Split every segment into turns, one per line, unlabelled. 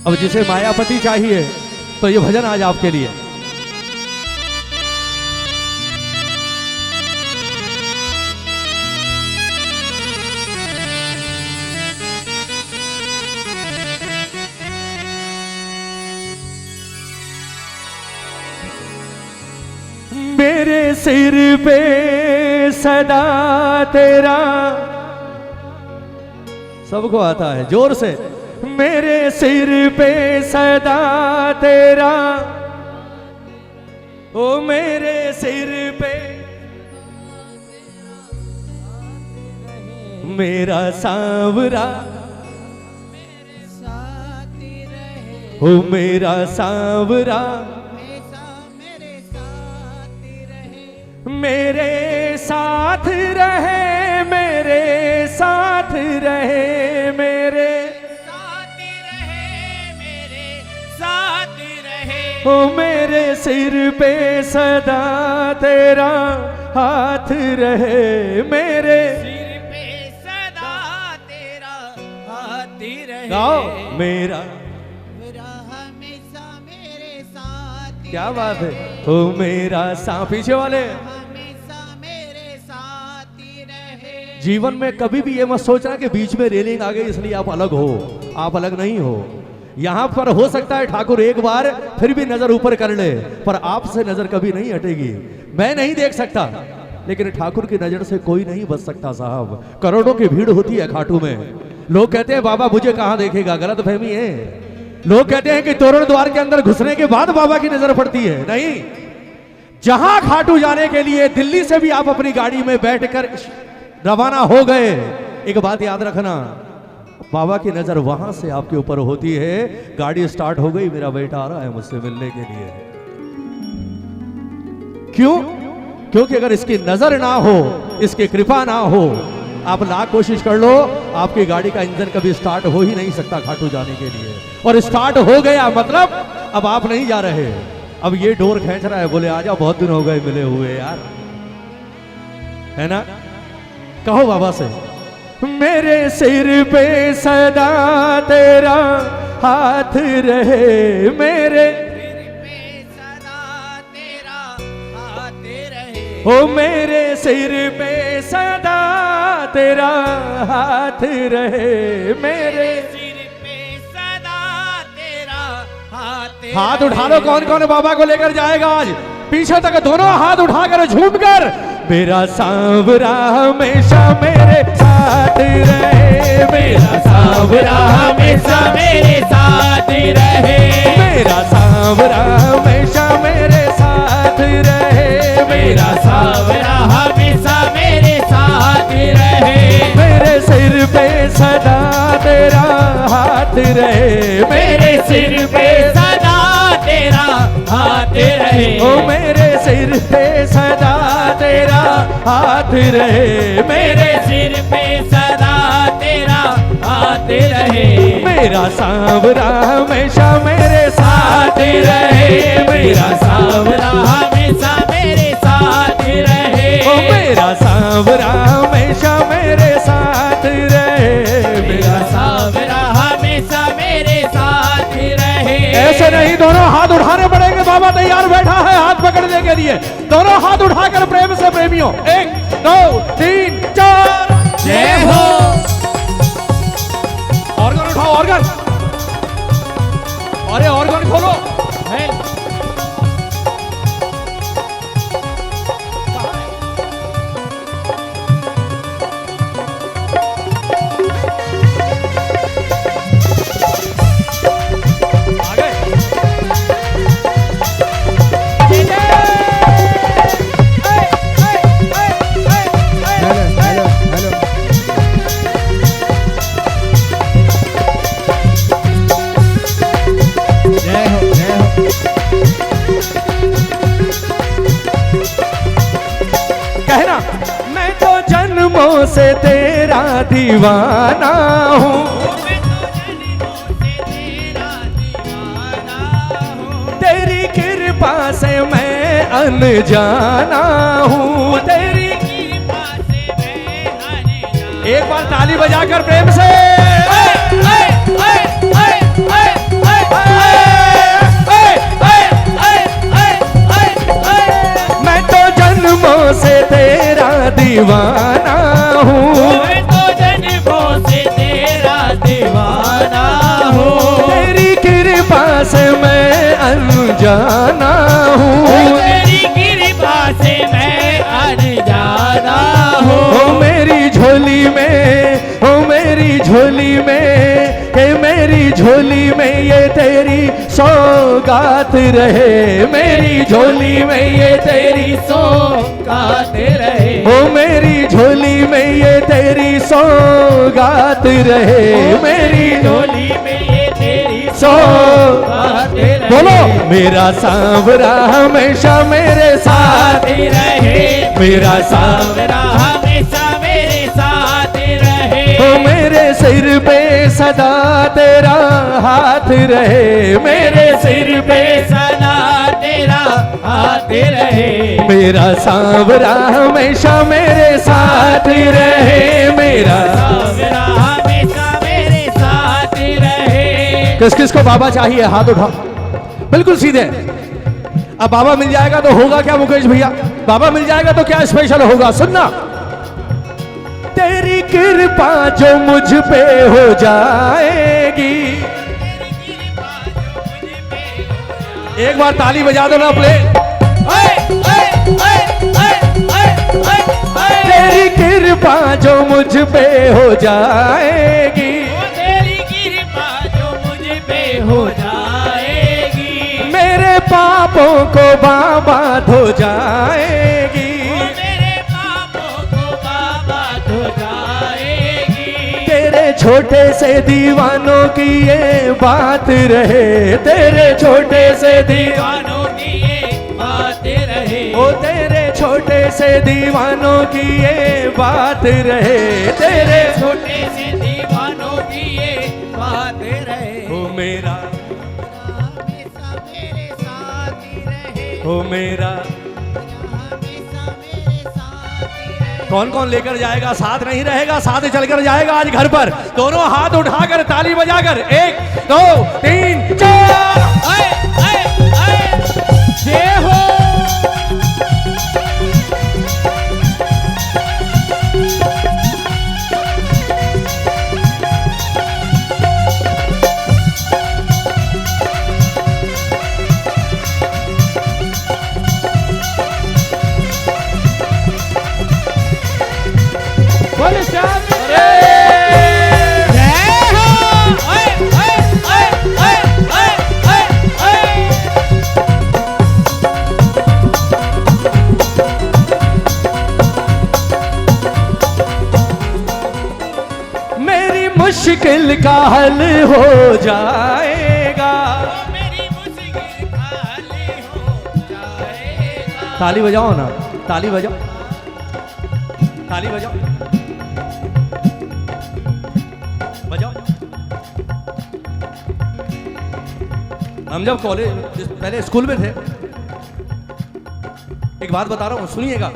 अब जिसे मायापति चाहिए तो ये भजन आज आपके लिए। मेरे सिर पे सदा तेरा, सबको आता है जोर से, मेरे सिर पे सदा तेरा, ओ मेरे सिर पे मेरा सांवरा, ओ मेरा सांवरा, मेरे साथ रहे, मेरे साथ रहे, मेरे साथ रहे, मेरे साथ रहे, ओ मेरे सिर पे सदा तेरा हाथ रहे, मेरे सिर पे सदा तेरा हाथ रहे, गाओ मेरा हमेशा मेरे साथ। क्या बात है, ओ मेरा पीछे वाले जीवन में कभी भी ये मत सोचना कि बीच में रेलिंग आ गई इसलिए आप अलग हो। आप अलग नहीं हो। यहां पर हो सकता है ठाकुर एक बार फिर भी नजर ऊपर कर ले, पर आपसे नजर कभी नहीं हटेगी। मैं नहीं देख सकता, लेकिन ठाकुर की नजर से कोई नहीं बच सकता साहब। करोड़ों की भीड़ होती है खाटू में। लोग कहते हैं बाबा मुझे कहां देखेगा, गलत फहमी है। लोग कहते हैं कि तोरण द्वार के अंदर घुसने के बाद बाबा की नजर पड़ती है, नहीं। जहां खाटू जाने के लिए दिल्ली से भी आप अपनी गाड़ी में बैठकर रवाना हो गए, एक बात याद रखना, बाबा की नजर वहां से आपके ऊपर होती है। गाड़ी स्टार्ट हो गई, मेरा बेटा आ रहा है मुझसे मिलने के लिए। क्यों? क्योंकि अगर इसकी नजर ना हो, इसकी कृपा ना हो, आप लाख कोशिश कर लो, आपकी गाड़ी का इंजन कभी स्टार्ट हो ही नहीं सकता खाटू जाने के लिए। और स्टार्ट हो गया मतलब अब आप नहीं जा रहे, अब ये डोर खींच रहा है, बोले आजा बहुत दिन हो गए मिले हुए यार, है ना। कहो बाबा से, मेरे सिर पे सदा तेरा हाथ रहे, मेरे सिर पे सदा तेरा हाथ रहे, ओ मेरे सिर पे सदा तेरा हाथ रहे, मेरे सिर पे सदा तेरा हाथ। हाथ उठा लो, कौन कौन बाबा को लेकर जाएगा आज? पीछे तक दोनों हाथ उठाकर झूमकर, मेरा सांवरा हमेशा मेरे साथ रहे, मेरा सांवरा हमेशा मेरे साथ रहे, मेरा सांवरा हमेशा मेरे साथ रहे, मेरा सांवरा हमेशा मेरे साथ रहे, मेरे सिर पे सदा तेरा हाथ रहे, मेरे सिर पे सदा तेरा हाथ रहे, ओ मेरे सिर पे सदा तेरा हाथ रहे, मेरे सिर पे सदा तेरा हाथ रहे, मेरा सांवरा हमेशा मेरे साथ रहे, मेरा सांवरा हमेशा मेरे साथ रहे, ओ मेरा सांवरा हमेशा मेरे साथ रहे, मेरा सांवरा हमेशा मेरे साथ रहे। ऐसे नहीं, दोनों हाथ उठाने पड़ेंगे। बाबा तैयार बैठा है हाथ पकड़ने के लिए। दोनों हाथ उठाकर प्रेम से प्रेमियों, 1 2 3 4 जय हो। ऑर्गन उठाओ, ऑर्गन, अरे ऑर्गन खोलो। से तेरा दीवाना हूँ, तेरी कृपा से मैं अनजाना हूँ, तेरी कृपा एक बार ताली बजाकर प्रेम से। मैं तो जन्मों से तेरा दीवाना हूँ,
मैं तो जन्मों से तेरा दीवाना हूँ।
तेरी कृपा से मैं अनजाना हूँ,
तेरी कृपा से मैं अनजाना हूँ।
ओ मेरी झोली में, ओ मेरी झोली में, के मेरी झोली में ये तेरी सौगात रहे, मेरी झोली में ये तेरी
सौगात रहे,
ओ मेरी झोली में ये तेरी सौगात रहे, मेरी
झोली में ये तेरी
सौगात
रहे।
बोलो मेरा सांवरा हमेशा मेरे साथ
ही रहे,
मेरा सांवरा
सांवरा हमेशा मेरे साथ रहे।
ओ मेरे सिर पे सदा तेरा हाथ रहे, मेरे सिर पे
सदा तेरा हाथ रहे।
मेरा सांवरा हमेशा मेरे साथ रहे, मेरा
सांवरा हमेशा मेरे साथ रहे।
किस किस को बाबा चाहिए हाथ उठाओ, बिल्कुल सीधे। अब बाबा मिल जाएगा तो होगा क्या मुकेश भैया, बाबा मिल जाएगा तो क्या स्पेशल होगा, सुनना। तेरी कृपा जो मुझ पे हो जाएगी, एक बार ताली बजा दो ना प्ले। तेरी कृपा जो मुझ पे हो जाएगी,
तेरी कृपा जो मुझ पे हो जाएगी।
मेरे पापों को बाबा धो जाएगी,
मेरे पापों को बाबा धो जाएगी।
तेरे छोटे से दीवानों की ये बात रहे, तेरे छोटे से
दीवानों की ये बात रहे।
ओ तेरे छोटे से दीवानों की ये बात रहे, तेरे
छोटे से दीवानों की ये बात रहे।
ओ मेरा,
हमेशा मेरे साथ ही रहे,
ओ मेरा।
हमेशा मेरे साथ ही रहे।
कौन कौन लेकर जाएगा, साथ नहीं रहेगा, साथ चलकर जाएगा आज घर पर। दोनों हाथ उठाकर ताली बजाकर 1 2 3 4।
जय हो। बोले श्याम जय हो।
मेरी मुश्किल का हल हो जाएगा,
मेरी मुश्किल का हल हो जाएगा।
ताली बजाओ ना, ताली बजाओ, ताली बजाओ, बजाओ। हम जब कॉलेज पहले स्कूल में थे, एक बात बता रहा हूं सुनिएगा,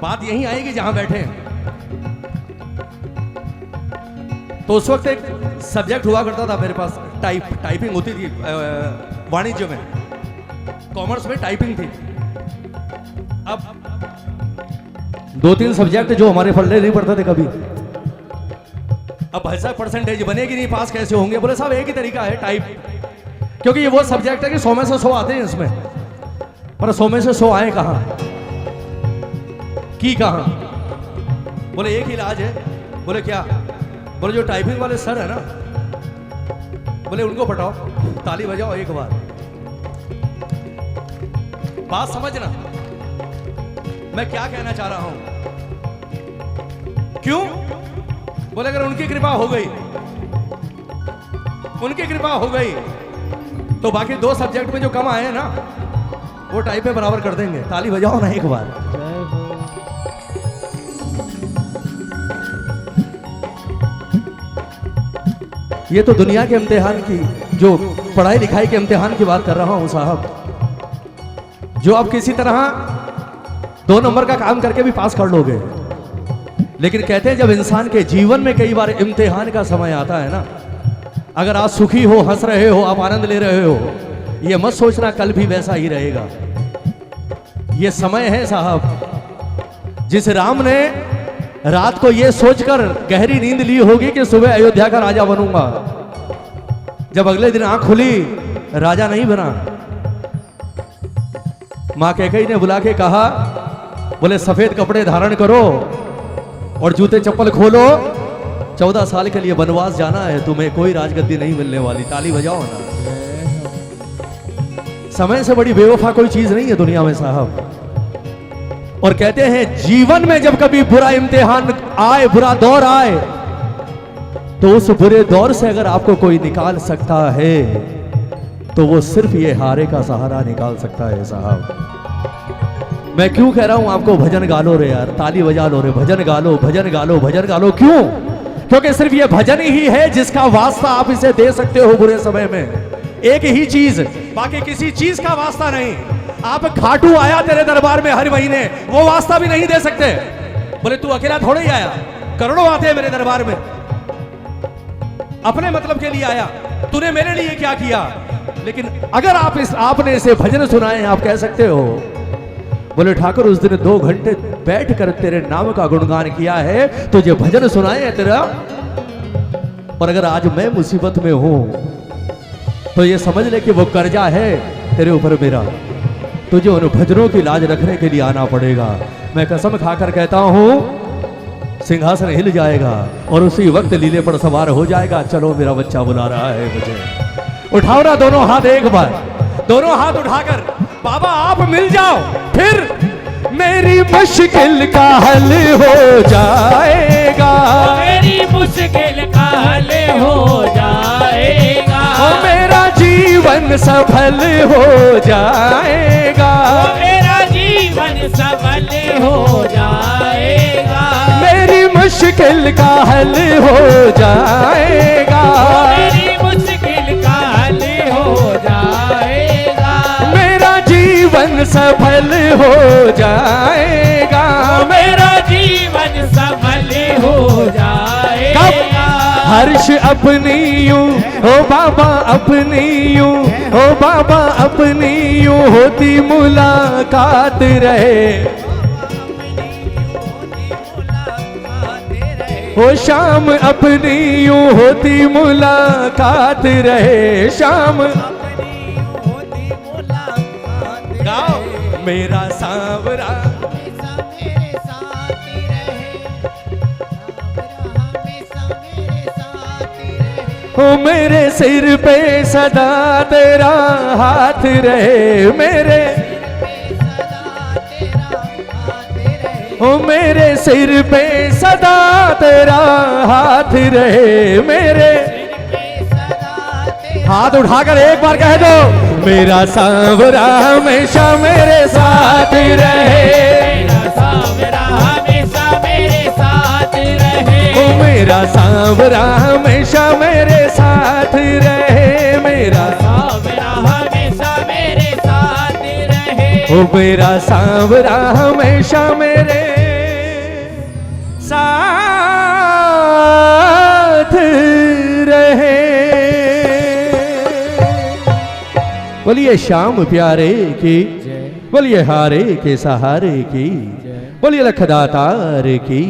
बात यहीं आएगी जहां बैठे हैं। तो उस वक्त एक सब्जेक्ट हुआ करता था मेरे पास, टाइपिंग होती थी वाणिज्य में, कॉमर्स में टाइपिंग थी। अब 2-3 सब्जेक्ट जो हमारे पढ़ने नहीं पड़ते थे कभी। अब ऐसा परसेंटेज बनेगी नहीं, पास कैसे होंगे? बोले साहब एक ही तरीका है टाइप, क्योंकि ये वो सब्जेक्ट है कि 100 में से 100 आते हैं इसमें, पर 100 में से 100 आए कहां की कहां? बोले एक ही इलाज है। बोले क्या? बोले जो टाइपिंग वाले सर है ना, बोले उनको पटाओ, ताली बजाओ एक बार। बात समझना मैं क्या कहना चाह रहा हूं। क्यों? बोले अगर उनकी कृपा हो गई, उनकी कृपा हो गई तो बाकी 2 सब्जेक्ट में जो कम आए हैं ना, वो टाइप में बराबर कर देंगे। ताली बजाओ ना एक बार। ये तो दुनिया के इम्तिहान की, जो पढ़ाई लिखाई के इम्तिहान की बात कर रहा हूं साहब, जो आप किसी तरह 2 नंबर का काम करके भी पास कर लोगे। लेकिन कहते हैं जब इंसान के जीवन में कई बार इम्तिहान का समय आता है ना, अगर आज सुखी हो, हंस रहे हो, आप आनंद ले रहे हो, ये मत सोचना कल भी वैसा ही रहेगा। ये समय है साहब, जिस राम ने रात को ये सोचकर गहरी नींद ली होगी कि सुबह अयोध्या का राजा बनूंगा, जब अगले दिन आंख खुली राजा नहीं बना। मां कैकेयी ने बुला के कहा, बोले सफेद कपड़े धारण करो और जूते चप्पल खोलो, 14 साल के लिए वनवास जाना है, तुम्हें कोई राजगद्दी नहीं मिलने वाली। ताली बजाओ ना। समय से बड़ी बेवफा कोई चीज नहीं है दुनिया में साहब। और कहते हैं जीवन में जब कभी बुरा इम्तिहान आए, बुरा दौर आए, तो उस बुरे दौर से अगर आपको कोई निकाल सकता है तो वो सिर्फ ये हारे का सहारा निकाल सकता है साहब। मैं क्यों कह रहा हूं आपको भजन गा लो रे यार, ताली बजा लो रे, भजन गा लो, भजन गा लो, भजन गा लो। क्यों? क्योंकि सिर्फ ये भजन ही है जिसका वास्ता आप इसे दे सकते हो बुरे समय में। एक ही चीज, बाकी किसी चीज का वास्ता नहीं। आप खाटू आया तेरे दरबार में हर महीने, वो वास्ता भी नहीं दे सकते। बोले तू अकेला थोड़ा ही आया, करोड़ों आते हैं मेरे दरबार में, अपने मतलब के लिए आया, तूने मेरे लिए क्या किया। लेकिन अगर आपने इसे भजन सुनाए, आप कह सकते हो, बोले ठाकुर उस दिन 2 घंटे बैठकर तेरे नाम का गुणगान किया है, तुझे भजन सुनाए है तेरा। और अगर आज मैं मुसीबत में हूं तो ये समझ ले कि वो कर्जा है तेरे ऊपर मेरा, तुझे उन भजनों की लाज रखने के लिए आना पड़ेगा। मैं कसम खाकर कहता हूं सिंहासन हिल जाएगा और उसी वक्त लीले पर सवार हो जाएगा। चलो मेरा बच्चा बुला रहा है मुझे। उठाओ ना दोनों हाथ एक बार, दोनों हाथ उठाकर बाबा आप मिल जाओ, फिर मेरी मुश्किल का हल हो जाएगा,
मेरी मुश्किल का हल हो जाएगा,
मेरा जीवन सफल हो जाएगा,
मेरा जीवन सफल हो जाएगा,
मेरी मुश्किल का हल हो जाएगा,
मेरी मुश्किल का हल हो जाएगा,
मेरा जीवन सफल हो जाएगा,
मेरा जीवन सफल हो जाएगा।
हर्ष अपनी यूं हो बाबा, अपनी यूं हो बाबा, अपनी यूं होती मुलाकात रहे, हो शाम अपनी यूं होती मुलाकात रहे, शाम गाओ मेरा सांवरा हो, मेरे सिर पे सदा तेरा हाथ रहे, मेरे हो, मेरे सिर पे सदा तेरा हाथ रहे, मेरे हाथ उठाकर एक बार कह दो, मेरा सांवरा हमेशा मेरे साथ रहे,
मेरा सांवरा हमेशा मेरे साथ रहे,
ओ मेरा सांवरा हमेशा मेरे साथ रहे, मेरा
सांवरा हमेशा मेरे साथ रहे,
ओ मेरा सांवरा हमेशा मेरे साथ रहे। बोलिए श्याम प्यारे की, बोलिए हारे के सहारे की, बोलिए लखदातार की।